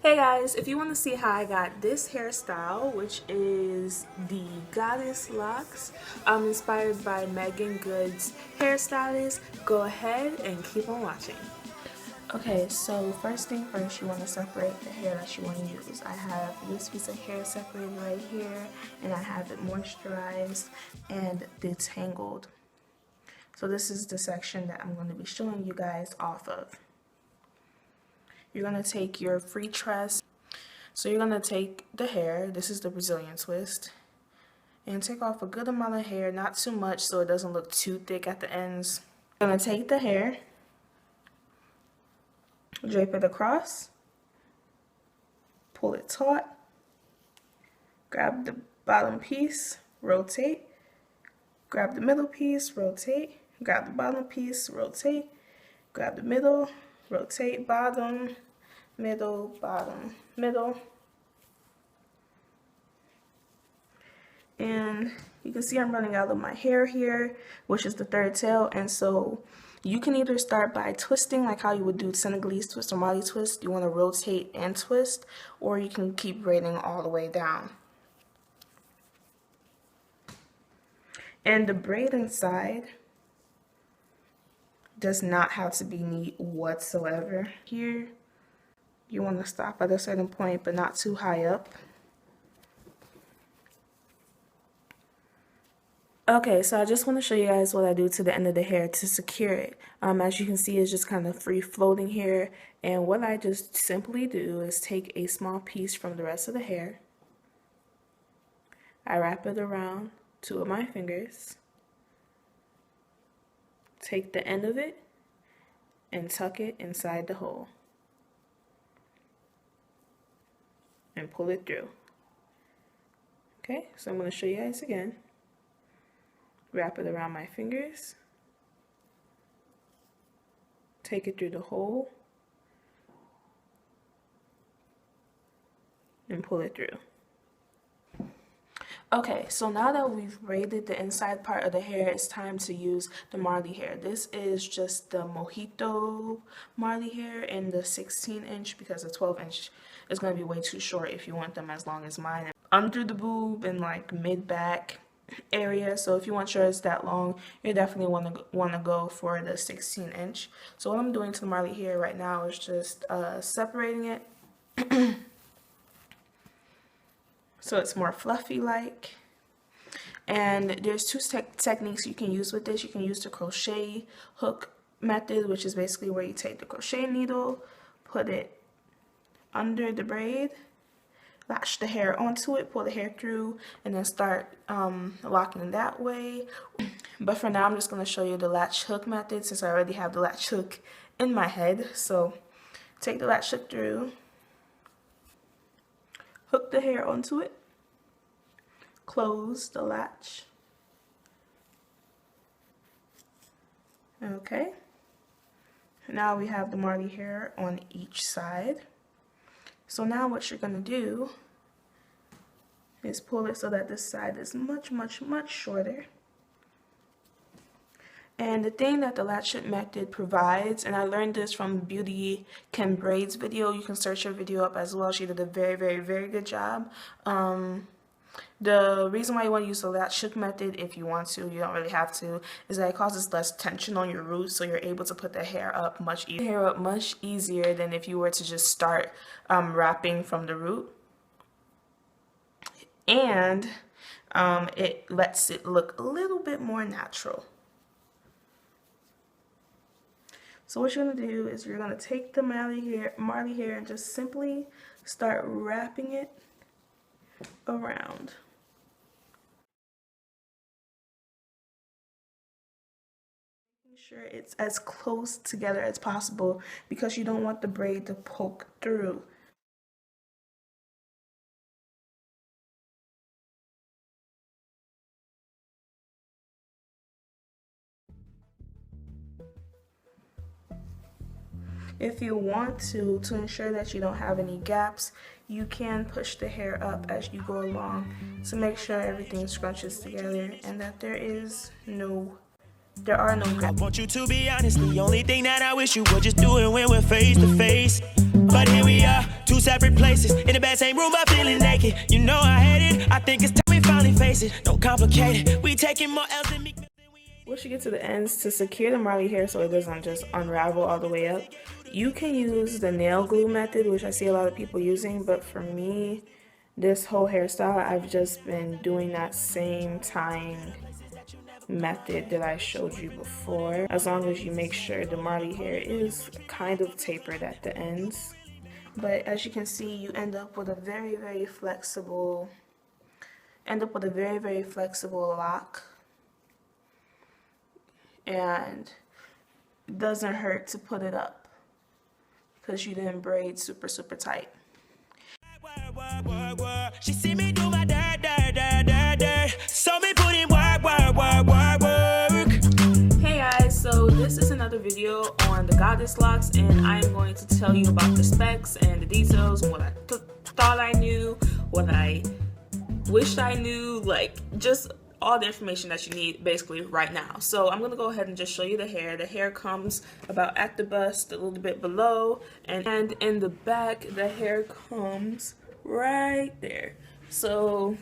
Hey guys, if you want to see how I got this hairstyle, which is the Goddess Locs, inspired by Megan Good's hairstylist, go ahead and keep on watching. Okay, so first thing first, you want to separate the hair that you want to use. I have this piece of hair separated right here, and I have it moisturized and detangled. So this is the section that I'm going to be showing you guys off of. You're going to take your freetress. So you're going to take the hair, this is the Brazilian twist, and take off a good amount of hair, not too much so it doesn't look too thick at the ends. You're going to take the hair, drape it across, pull it taut, grab the bottom piece, rotate, grab the middle piece, rotate, grab the bottom piece, rotate, grab the middle, rotate, bottom, middle, bottom, middle. And you can see I'm running out of my hair here, which is the third tail, and so you can either start by twisting like how you would do Senegalese twist or Marley twist. You want to rotate and twist, or you can keep braiding all the way down. And the braid inside does not have to be neat whatsoever. Here, you want to stop at a certain point, but not too high up. Okay, so I just want to show you guys what I do to the end of the hair to secure it. As you can see, it's just kind of free floating here. And what I just simply do is take a small piece from the rest of the hair. I wrap it around two of my fingers. Take the end of it and tuck it inside the hole. And pull it through. Okay, so I'm going to show you guys again. Wrap it around my fingers. Take it through the hole. And pull it through. Okay, so now that we've braided the inside part of the hair, it's time to use the marley hair. This is just the mojito marley hair in the 16-inch because the 12-inch is going to be way too short if you want them as long as mine. Under the boob and like mid-back area, so if you want yours that long, you definitely want to go for the 16-inch. So what I'm doing to the marley hair right now is just separating it. So it's more fluffy like. And there's two techniques you can use with this. You can use the crochet hook method, which is basically where you take the crochet needle, put it under the braid, latch the hair onto it, pull the hair through, and then start locking that way. But for now, I'm just going to show you the latch hook method since I already have the latch hook in my head. So take the latch hook through, hook the hair onto it, close the latch. Okay. Now we have the marley hair on each side. So now what you're going to do is pull it so that this side is much shorter. And the thing that the latch hook method provides, and I learned this from Beauty Can Braid's video, you can search her video up as well. She did a very good job. The reason why you want to use the latch hook method, if you want to, you don't really have to, is that it causes less tension on your roots, so you're able to put the hair up much easier than if you were to just start wrapping from the root. And it lets it look a little bit more natural. So what you're going to do is you're going to take the marley hair and just simply start wrapping it around. Making sure it's as close together as possible because you don't want the braid to poke through. If you want to ensure that you don't have any gaps, you can push the hair up as you go along to make sure everything scrunches together and that there are no gaps. I want you to be honest, the only thing that I wish you would just do it when we're face to face. But here we are, 2 two separate places. In the bed, same room, but feeling naked. You know I hate it. I think it's time we finally face it. Don't complicate it. We taking more L's than me. Once you get to the ends, to secure the marley hair so it doesn't just unravel all the way up, you can use the nail glue method, which I see a lot of people using, but for me, this whole hairstyle, I've just been doing that same tying method that I showed you before, as long as you make sure the marley hair is kind of tapered at the ends. But as you can see, you end up with a very flexible lock. And it doesn't hurt to put it up because you didn't braid super tight. She see me do my dirt. So me put in work. Hey guys, so this is another video on the Goddess Locs, and I am going to tell you about the specs and the details, what I thought I knew, what I wished I knew, like just all the information that you need basically right now. So I'm gonna go ahead and just show you the hair. The hair comes about at the bust, a little bit below, and in the back the hair comes right there. So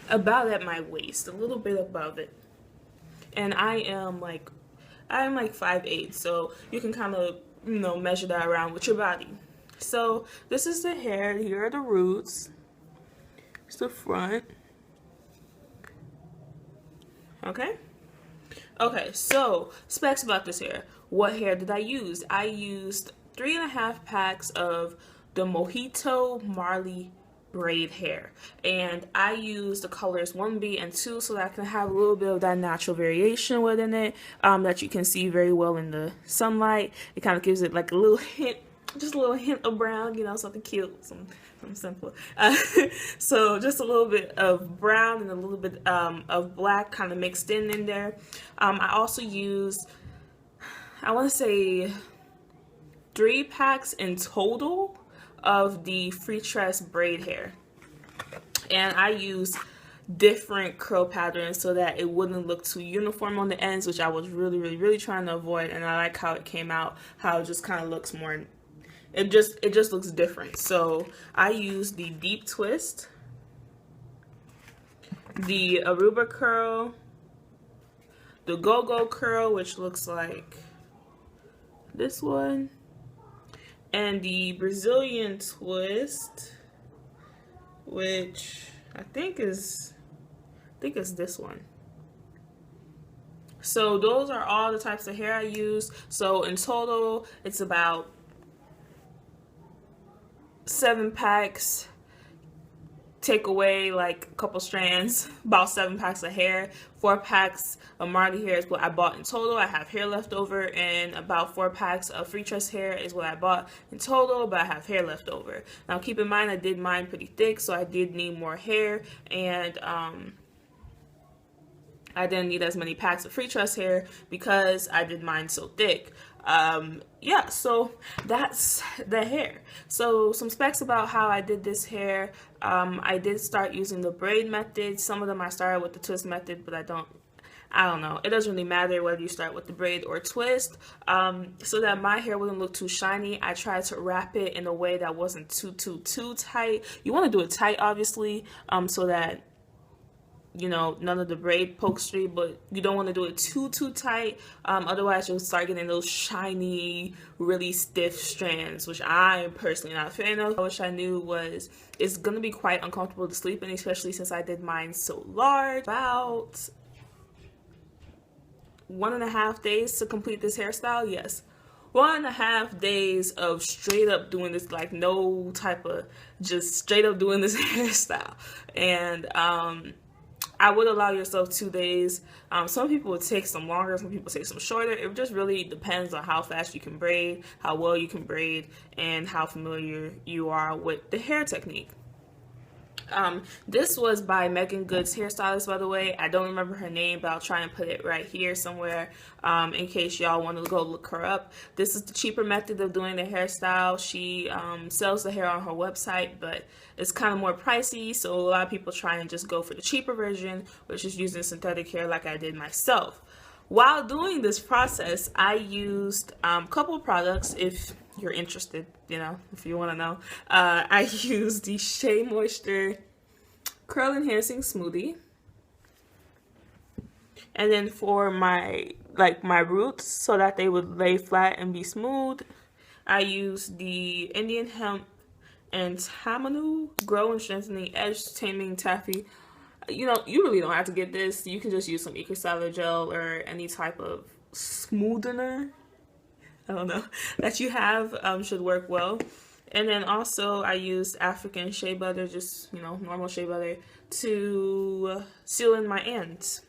about at my waist, a little bit above it. And I'm like 5'8", so you can kind of, you know, measure that around with your body. So this is the hair. Here are the roots. It's the front. Okay, so specs about this hair. What hair did I use? I used 3.5 packs of the Mojito Marley braid hair, and I used the colors 1B and 2 so that I can have a little bit of that natural variation within it, that you can see very well in the sunlight. It kind of gives it like a little hint, just a little hint of brown, you know, something cute, something simple. So just a little bit of brown and a little bit of black kind of mixed in there. I also used, I want to say 3 packs in total of the freetress braid hair, and I used different curl patterns so that it wouldn't look too uniform on the ends, which I was really trying to avoid. And I like how it came out, how it just kind of looks more, it just looks different. So I used the deep twist, the Aruba curl, the go-go curl, which looks like this one, and the Brazilian twist, which I think is this one. So those are all the types of hair I use. So in total, it's about 7 packs. Take away like a couple strands, about 7 packs of hair. 4 packs of marley hair is what I bought in total. I have hair left over, and about 4 packs of freetress hair is what I bought in total, but I have hair left over. Now keep in mind, I did mine pretty thick, so I did need more hair, and I didn't need as many packs of freetress hair because I did mine so thick. Yeah, so that's the hair. So some specs about how I did this hair. I did start using the braid method. Some of them I started with the twist method, but I don't know. It doesn't really matter whether you start with the braid or twist. So that my hair wouldn't look too shiny, I tried to wrap it in a way that wasn't too tight. You want to do it tight, obviously, so that, you know, none of the braid pokes through, but you don't want to do it too tight. Otherwise you'll start getting those shiny, really stiff strands, which I'm personally not a fan of. Which I knew was, it's gonna be quite uncomfortable to sleep in, especially since I did mine so large. About 1.5 days to complete this hairstyle. Yes, 1.5 days of straight up doing this, like no type of, just straight up doing this hairstyle. And I would allow yourself 2 days. Some people would take some longer, some people take some shorter. It just really depends on how fast you can braid, how well you can braid, and how familiar you are with the hair technique. This was by Megan Good's hairstylist, by the way. I don't remember her name, but I'll try and put it right here somewhere in case y'all want to go look her up. This is the cheaper method of doing the hairstyle. She sells the hair on her website, but it's kind of more pricey, so a lot of people try and just go for the cheaper version, which is using synthetic hair like I did myself. While doing this process, I used a couple products. If you're interested, you know, if you want to know. I use the Shea Moisture Curl Enhancing Smoothie. And then for my roots, so that they would lay flat and be smooth, I use the Indian Hemp and Tamanu Grow and Strengthening Edge Taming Taffy. You know, you really don't have to get this. You can just use some Eco Gel or any type of smoothener, I don't know, that you have, should work well. And then also I used African shea butter, just, you know, normal shea butter, to seal in my ends.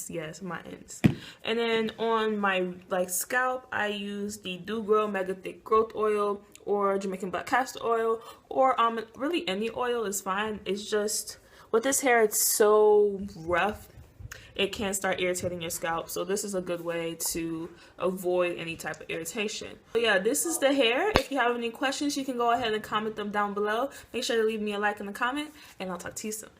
Yes, my ends. And then on my scalp, I use the Do Grow Mega Thick Growth Oil or Jamaican Black Castor Oil, or really any oil is fine. It's just with this hair, it's so rough, it can start irritating your scalp. So this is a good way to avoid any type of irritation. So yeah, this is the hair. If you have any questions, you can go ahead and comment them down below. Make sure to leave me a like in the comment, and I'll talk to you soon.